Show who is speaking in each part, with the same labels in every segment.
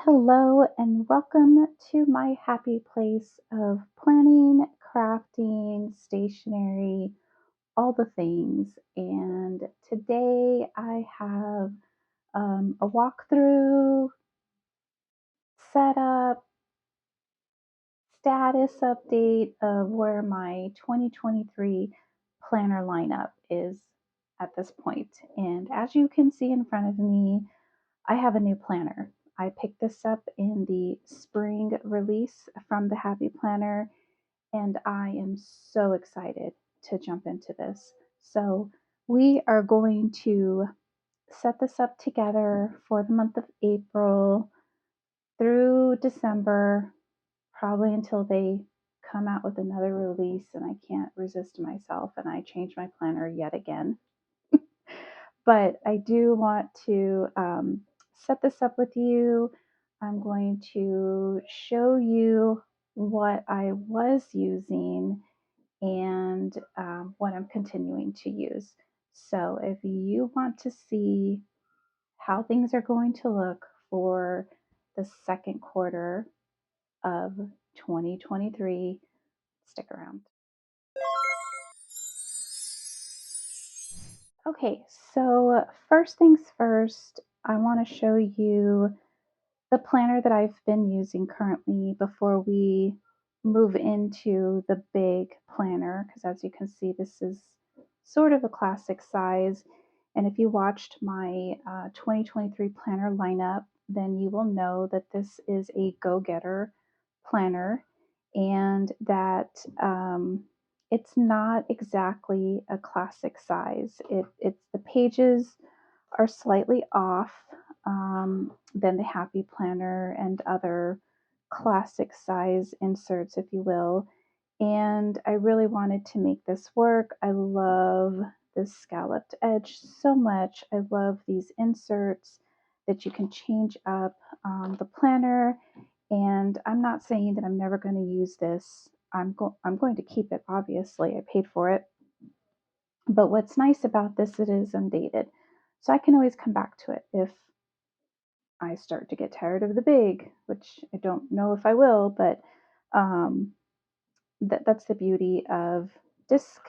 Speaker 1: Hello and welcome to my happy place of planning, crafting, stationery, all the things. And today I have a walkthrough, setup, status update of where my 2023 planner lineup is at this point. And as you can see in front of me, I have a new planner. I picked this up in the spring release from the Happy Planner, and I am so excited to jump into this. So, we are going to set this up together for the month of April through December, probably until they come out with another release and I can't resist myself and I change my planner yet again. But I do want to set this up with you. I'm going to show you what I was using and what I'm continuing to use. So if you want to see how things are going to look for the second quarter of 2023, stick around. Okay, so first things first, I want to show you the planner that I've been using currently before we move into the big planner, because as you can see, this is sort of a classic size. And if you watched my 2023 planner lineup, then you will know that this is a go-getter planner and that it's not exactly a classic size. It's the pages are slightly off than the Happy Planner and other classic size inserts, if you will. And I really wanted to make this work. I love this scalloped edge so much. I love these inserts that you can change up the planner. And I'm not saying that I'm never going to use this. I'm going to keep it, obviously. I paid for it. But what's nice about this, it is undated. So I can always come back to it if I start to get tired of the big, which I don't know if I will, but um, that's the beauty of disc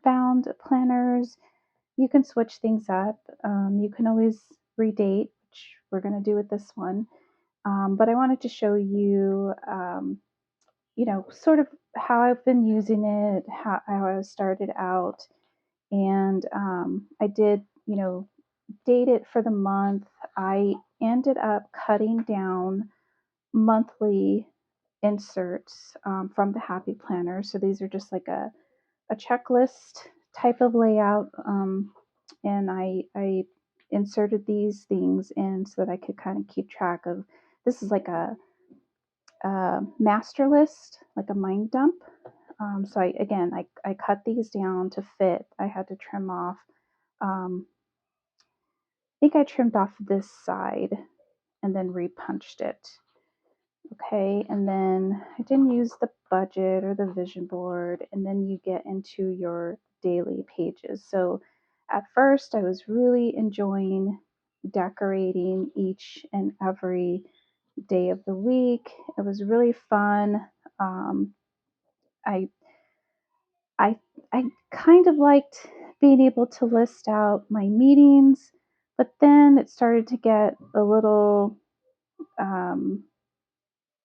Speaker 1: bound planners. You can switch things up. You can always redate, which we're going to do with this one. But I wanted to show you, sort of how I've been using it, how I started out. And I did, date it for the month. I ended up cutting down monthly inserts from the Happy Planner. So these are just like a checklist type of layout. And I inserted these things in so that I could kind of keep track of. This is like a master list, like a mind dump. So I cut these down to fit. I had to trim off. I think I trimmed off this side and then repunched it. Okay, and then I didn't use the budget or the vision board, and then you get into your daily pages. So at first, I was really enjoying decorating each and every day of the week. It was really fun. I I I kind of liked being able to list out my meetings, but then it started to get a little um,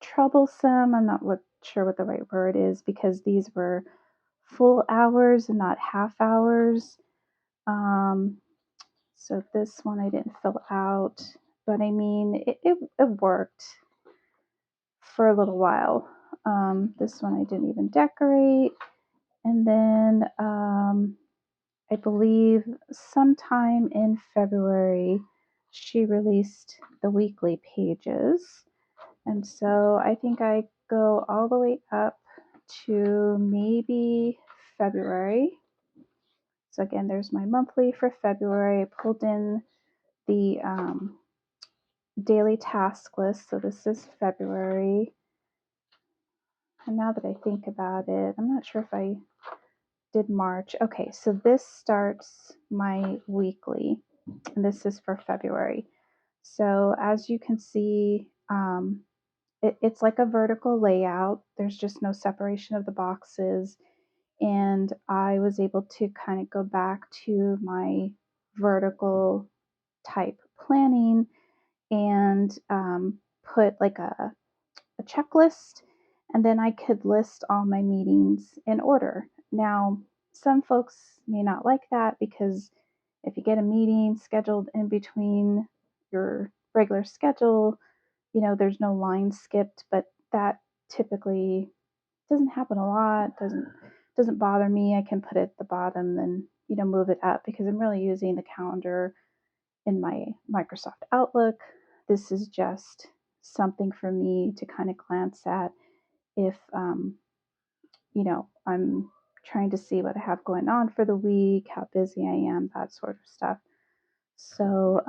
Speaker 1: troublesome. I'm not sure what the right word is because these were full hours and not half hours. Um, so this one I didn't fill out, but I mean, it worked for a little while. This one I didn't even decorate. And then I believe sometime in February, she released the weekly pages. And so I think I go all the way up to maybe February. So again, there's my monthly for February. I pulled in the daily task list. So this is February. And now that I think about it, I'm not sure if I did March. Okay, so this starts my weekly, and this is for February. So as you can see, it's like a vertical layout. There's just no separation of the boxes. And I was able to kind of go back to my vertical type planning and put like a checklist, and then I could list all my meetings in order. Now, some folks may not like that because if you get a meeting scheduled in between your regular schedule, there's no line skipped, but that typically doesn't happen a lot, doesn't bother me. I can put it at the bottom, then move it up because I'm really using the calendar in my Microsoft Outlook. This is just something for me to kind of glance at if I'm trying to see what I have going on for the week, how busy I am, that sort of stuff. So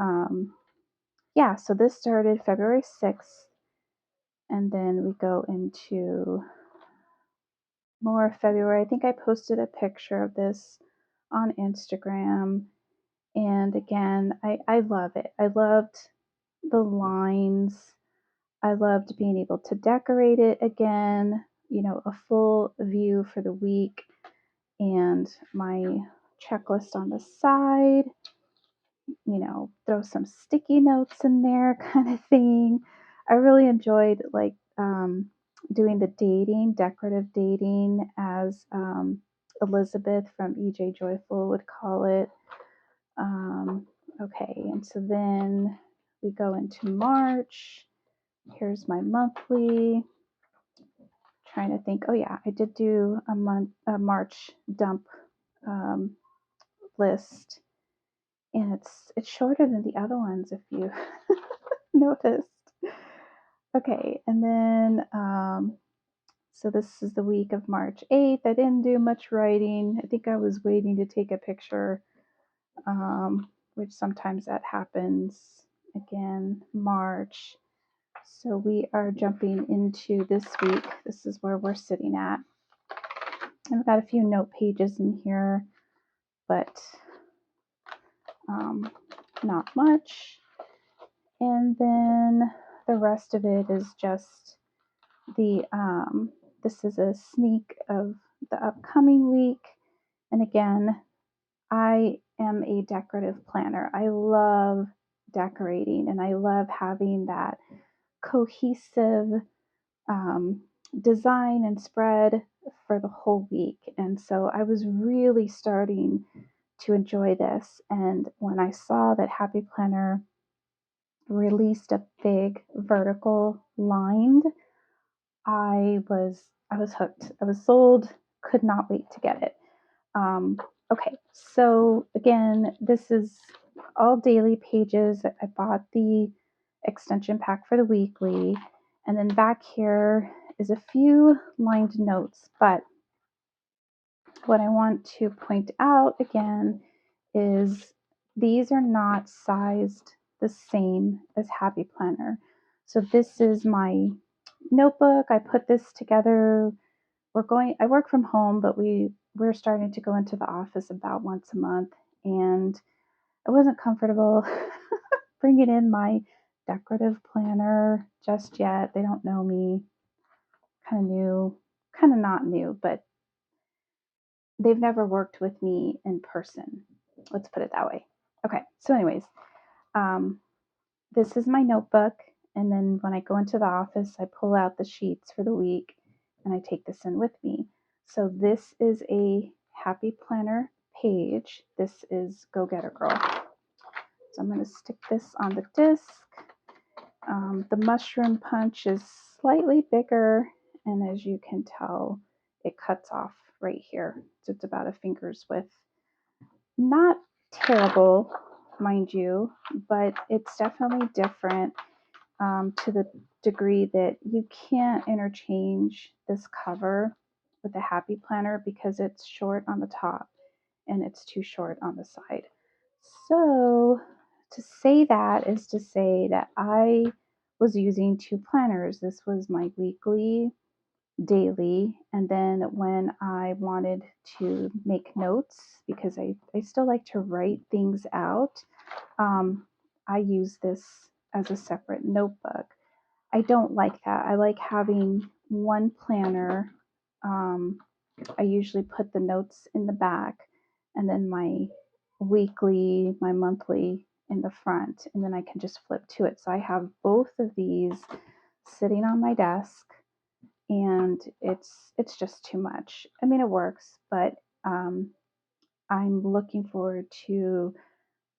Speaker 1: yeah, so this started February 6th, and then we go into more February. I think I posted a picture of this on Instagram. And again, I love it. I loved the lines. I loved being able to decorate it again, a full view for the week and my checklist on the side, throw some sticky notes in there kind of thing. I really enjoyed doing the dating, decorative dating, as Elizabeth from EJ Joyful would call it. Okay, and so then we go into March. Here's my monthly. Trying to think. Oh yeah, I did do a March dump list, and it's shorter than the other ones if you noticed. Okay, and then so this is the week of March 8th. I didn't do much writing. I think I was waiting to take a picture, which sometimes that happens. Again, March. So we are jumping into this week. This is where we're sitting at. I've got a few note pages in here, but not much. And then the rest of it is just this is a sneak of the upcoming week. And again, I am a decorative planner. I love decorating, and I love having that cohesive design and spread for the whole week. And so I was really starting to enjoy this. And when I saw that Happy Planner released a big vertical lined, I was hooked. I was sold. Could not wait to get it. Okay, so again, this is all daily pages. I bought the extension pack for the weekly, and then back here is a few lined notes. But what I want to point out again is these are not sized the same as Happy Planner. So this is my notebook. I put this together. I work from home, but we're starting to go into the office about once a month, and I wasn't comfortable bringing in my decorative planner just yet. They don't know me. Kind of new, kind of not new, but they've never worked with me in person. Let's put it that way. Okay, so anyways, um, this is my notebook, and then when I go into the office, I pull out the sheets for the week, and I take this in with me. So this is a Happy Planner page. This is Go Getter Girl. So I'm going to stick this on the disc. The mushroom punch is slightly bigger, and as you can tell, it cuts off right here. So it's about a finger's width. Not terrible, mind you, but it's definitely different to the degree that you can't interchange this cover with the Happy Planner because it's short on the top and it's too short on the side. So to say that is to say that I was using two planners. This was my weekly, daily, and then when I wanted to make notes, because I still like to write things out, I use this as a separate notebook. I don't like that. I like having one planner. I usually put the notes in the back and then my weekly, my monthly in the front, and then I can just flip to it. So I have both of these sitting on my desk, and it's just too much. I mean, it works, but I'm looking forward to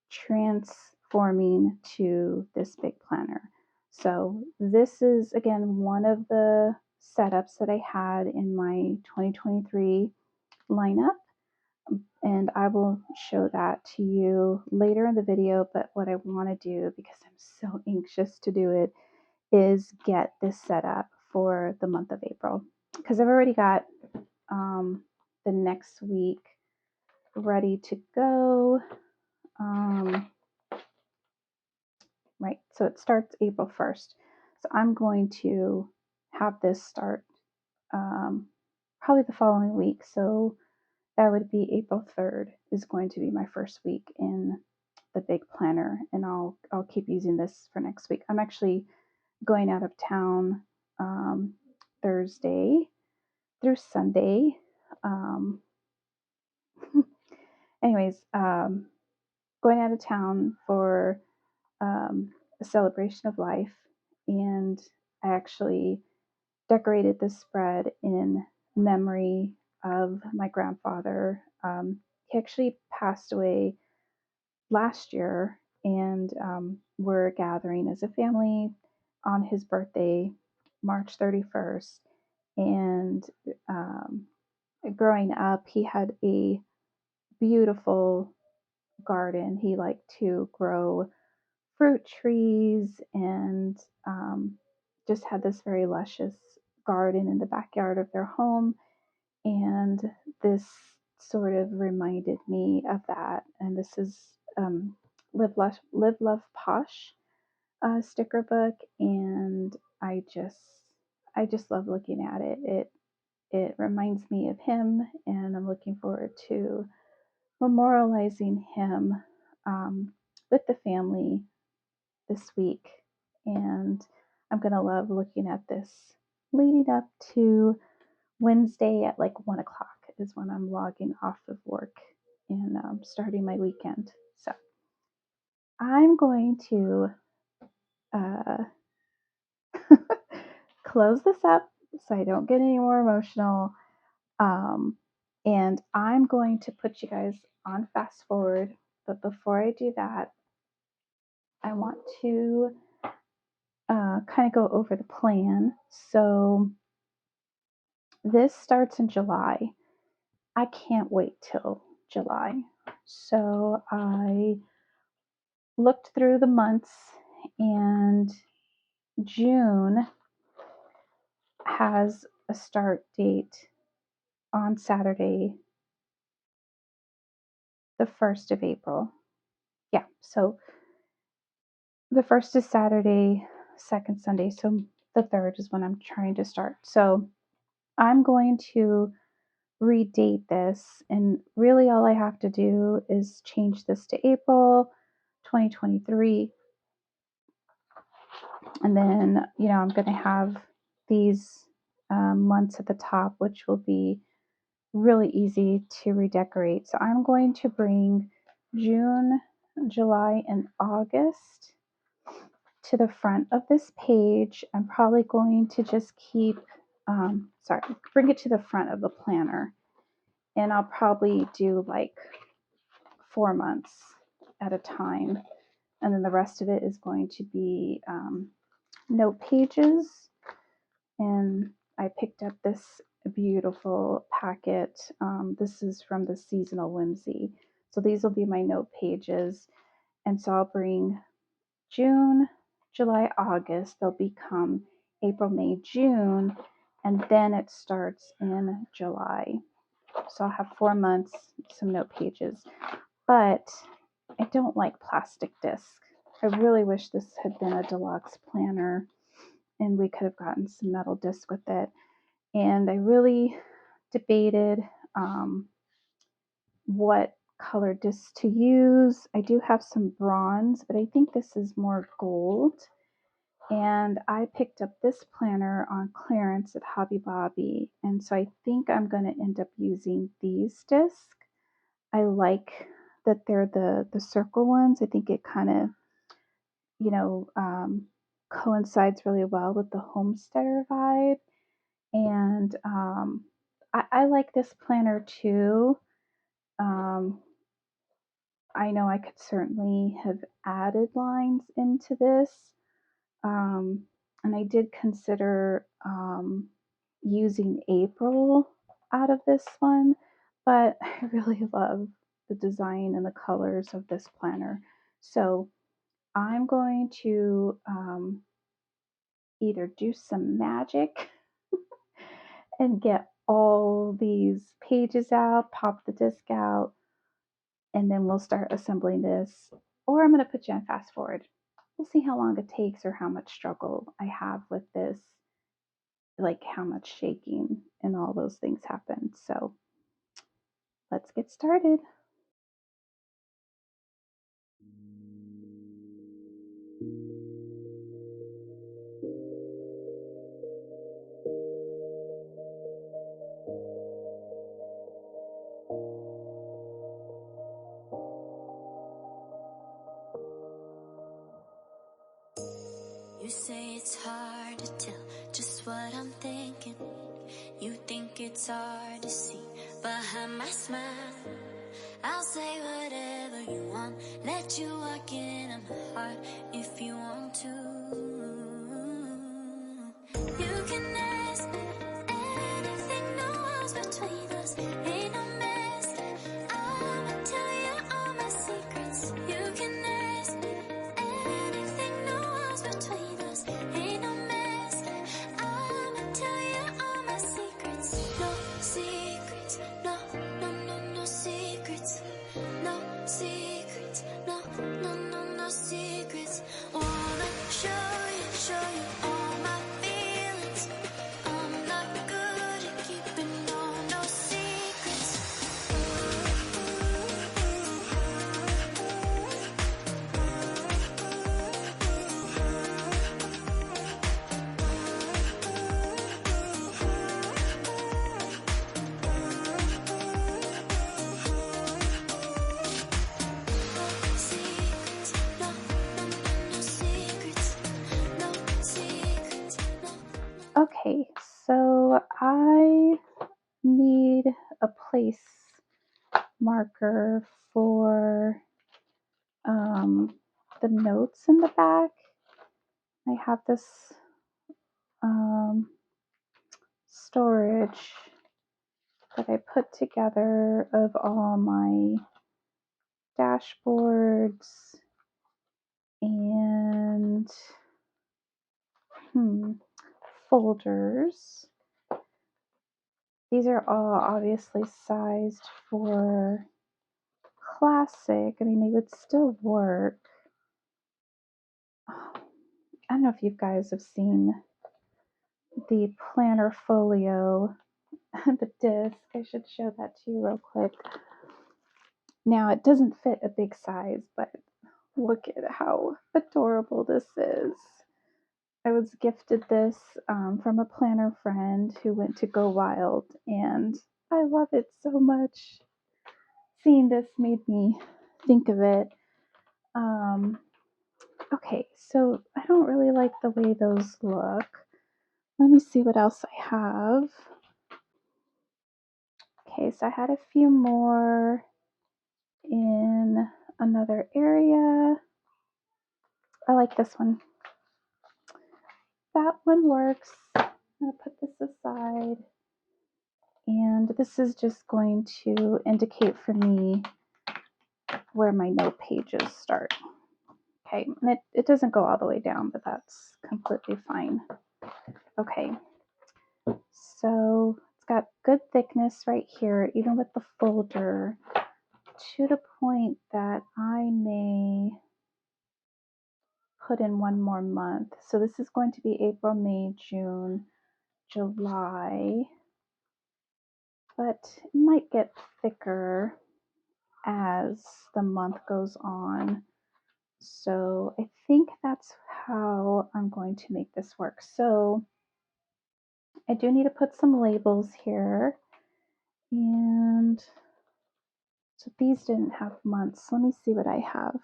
Speaker 1: transforming to this big planner. So this is again one of the setups that I had in my 2023 lineup, and I will show that to you later in the video. But what I want to do, because I'm so anxious to do it, is get this set up for the month of April, because I've already got the next week ready to go. Right, so it starts April 1st. So I'm going to have this start probably the following week. So that would be April 3rd is going to be my first week in the big planner, and I'll keep using this for next week. I'm actually going out of town Thursday through Sunday. Um, going out of town for a celebration of life, and I actually decorated this spread in memory of my grandfather. He actually passed away last year, and we're gathering as a family on his birthday, March 31st. And growing up, he had a beautiful garden. He liked to grow fruit trees, and just had this very luscious garden in the backyard of their home. And this sort of reminded me of that. And this is Live Love Posh sticker book, and I just love looking at it. It reminds me of him, and I'm looking forward to memorializing him with the family this week. And I'm going to love looking at this leading up to Wednesday at like 1 o'clock is when I'm logging off of work and starting my weekend. So I'm going to uh, close this up so I don't get any more emotional. Um, and I'm going to put you guys on fast forward. But before I do that, I want to kind of go over the plan. So this starts in July. I can't wait till July. So I looked through the months, and June has a start date on Saturday, the 1st of April. Yeah, so the 1st is Saturday, 2nd Sunday, so the 3rd is when I'm trying to start. So I'm going to redate this, and really all I have to do is change this to April 2023. And then, I'm going to have these months at the top, which will be really easy to redecorate. So I'm going to bring June, July, and August to the front of this page. I'm probably going to just bring it to the front of the planner. And I'll probably do like 4 months at a time. And then the rest of it is going to be note pages. And I picked up this beautiful packet. This is from the Seasonal Whimsy. So these will be my note pages. And so I'll bring June, July, August. They'll become April, May, June. And then it starts in July. So I'll have 4 months, some note pages. But I don't like plastic disc. I really wish this had been a deluxe planner and we could have gotten some metal disc with it. And I really debated what color disc to use. I do have some bronze, but I think this is more gold. And I picked up this planner on clearance at Hobby Lobby, and so I think I'm going to end up using these discs. I like that they're the circle ones. I think it kind of, you know, coincides really well with the homesteader vibe. And I like this planner too. Um, I know I could certainly have added lines into this. Um, and I did consider using April out of this one, but I really love the design and the colors of this planner. So I'm going to either do some magic and get all these pages out, pop the disc out, and then we'll start assembling this. Or I'm going to put you on fast forward. We'll see how long it takes or how much struggle I have with this, like how much shaking and all those things happen. So let's get started.
Speaker 2: You say it's hard to tell just what I'm thinking. You think it's hard to see behind my smile. I'll say whatever you want, let you walk in my heart if you want to. You can ask me anything, no walls between us, ain't no mess. I'ma tell you all my secrets. You can ask me anything, no walls between us, ain't no mess. I'ma tell you all my secrets. No secrets, no, no, no, no secrets. No secrets, no, no, no, no secrets. Wanna show you all my feelings. I'm not good at keeping no secrets.
Speaker 1: Okay, so I need a place marker for the notes in the back. I have this storage that I put together of all my dashboards and folders. These are all obviously sized for classic. I mean, they would still work. I don't know if you guys have seen the planner folio, the disc. I should show that to you real quick. Now, it doesn't fit a big size, but look at how adorable this is. I was gifted this from a planner friend who went to Go Wild, and I love it so much. Seeing this made me think of it. Okay, so I don't really like the way those look. Let me see what else I have. Okay, so I had a few more in another area. I like this one. That one works. I'm going to put this aside. And this is just going to indicate for me where my note pages start. Okay, and it doesn't go all the way down, but that's completely fine. Okay, so it's got good thickness right here, even with the folder, to the point that I may put in one more month. So this is going to be April, May, June, July, but it might get thicker as the month goes on. So I think that's how I'm going to make this work. So I do need to put some labels here. And so these didn't have months. Let me see what I have.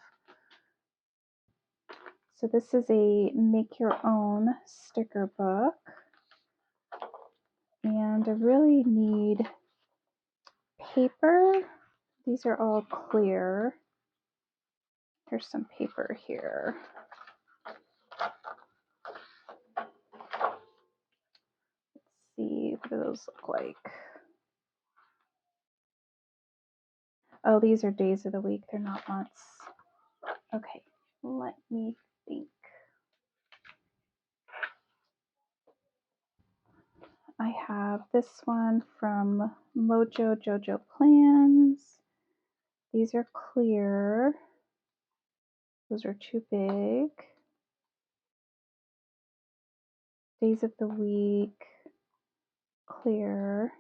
Speaker 1: So this is a make your own sticker book. And I really need paper. These are all clear. There's some paper here. Let's see, what do those look like? Oh, these are days of the week. They're not months. Okay, let me think. I have this one from Mojo Jojo Plans. These are clear. Those are too big. Days of the week, clear.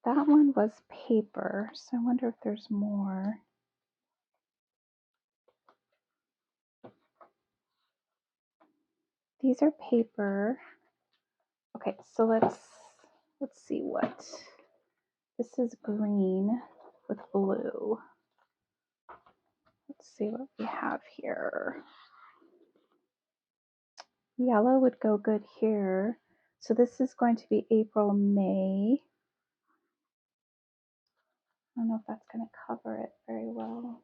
Speaker 1: That one was paper, so I wonder if there's more. These are paper. Okay, so let's see what. This is green with blue. Let's see what we have here. Yellow would go good here. So this is going to be April, May. I don't know if that's going to cover it very well.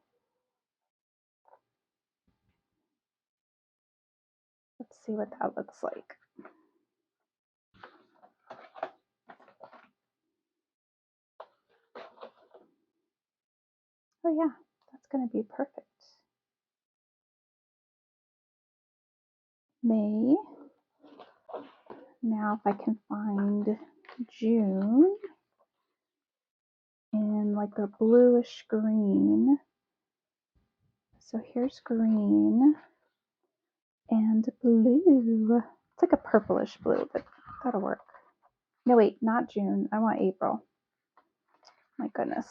Speaker 1: Let's see what that looks like. Oh yeah, that's going to be perfect. May. Now if I can find June in like a bluish green. So here's green and blue. It's like a purplish blue, but that'll work. No, wait, not June. I want April. My goodness.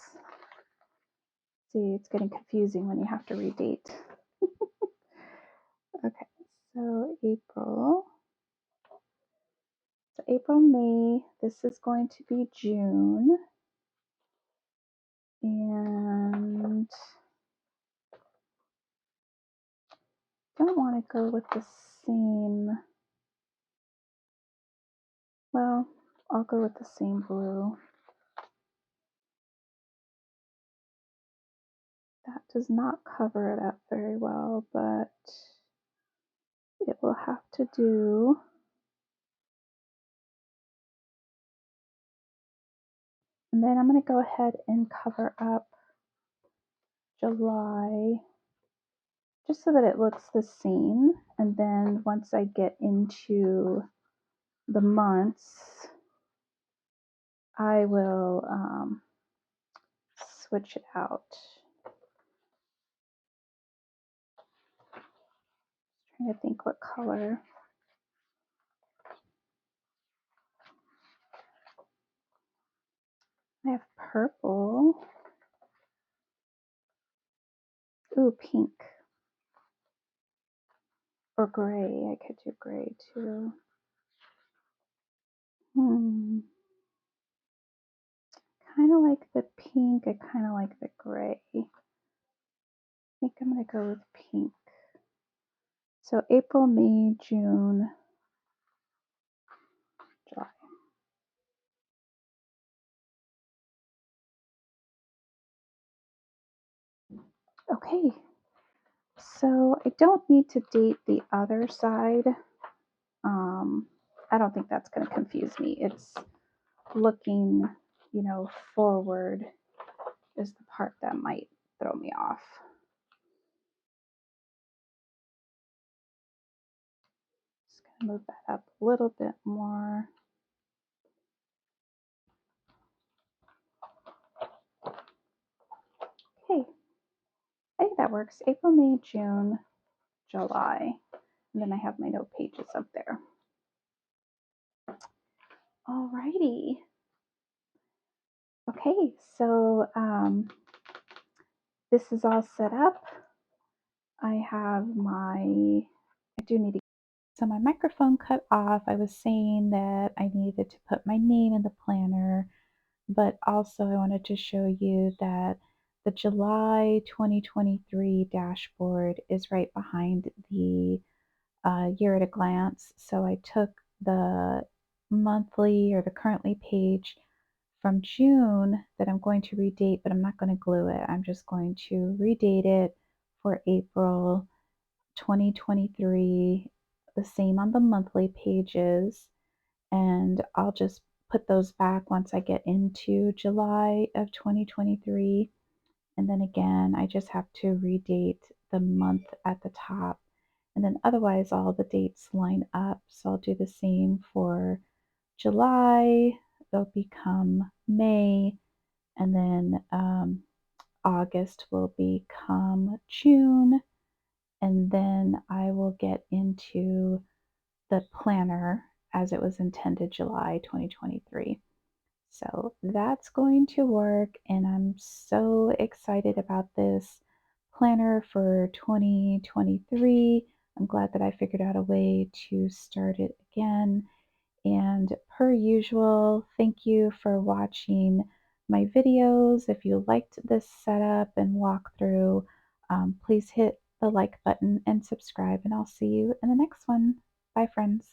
Speaker 1: See, it's getting confusing when you have to redate. Okay, so April. So April, May. This is going to be June. And don't want to go with the same. Well, I'll go with the same blue. That does not cover it up very well, but it will have to do. And then I'm going to go ahead and cover up July just so that it looks the same. And then once I get into the months, I will switch it out. Trying to think what color. I have purple. Ooh, pink. Or gray. I could do gray too. Kind of like the pink. I kind of like the gray. I think I'm going to go with pink. So April, May, June, July. Okay, so I don't need to date the other side. I don't think that's going to confuse me. It's looking, forward is the part that might throw me off. Just going to move that up a little bit more. Okay, I think that works. April, May, June, July. And then I have my note pages up there. Alrighty. Okay, so this is all set up. I have I do need to, so my microphone cut off. I was saying that I needed to put my name in the planner, but also I wanted to show you that the July 2023 dashboard is right behind the year at a glance. So I took the monthly or the currently page from June that I'm going to redate, but I'm not going to glue it. I'm just going to redate it for April 2023, the same on the monthly pages, and I'll just put those back once I get into July of 2023. And then again, I just have to redate the month at the top. And then otherwise, all the dates line up. So I'll do the same for July, they'll become May, and then August will become June. And then I will get into the planner as it was intended July 2023. So that's going to work, and I'm so excited about this planner for 2023. I'm glad that I figured out a way to start it again. And per usual, thank you for watching my videos. If you liked this setup and walkthrough, please hit the like button and subscribe, and I'll see you in the next one. Bye, friends.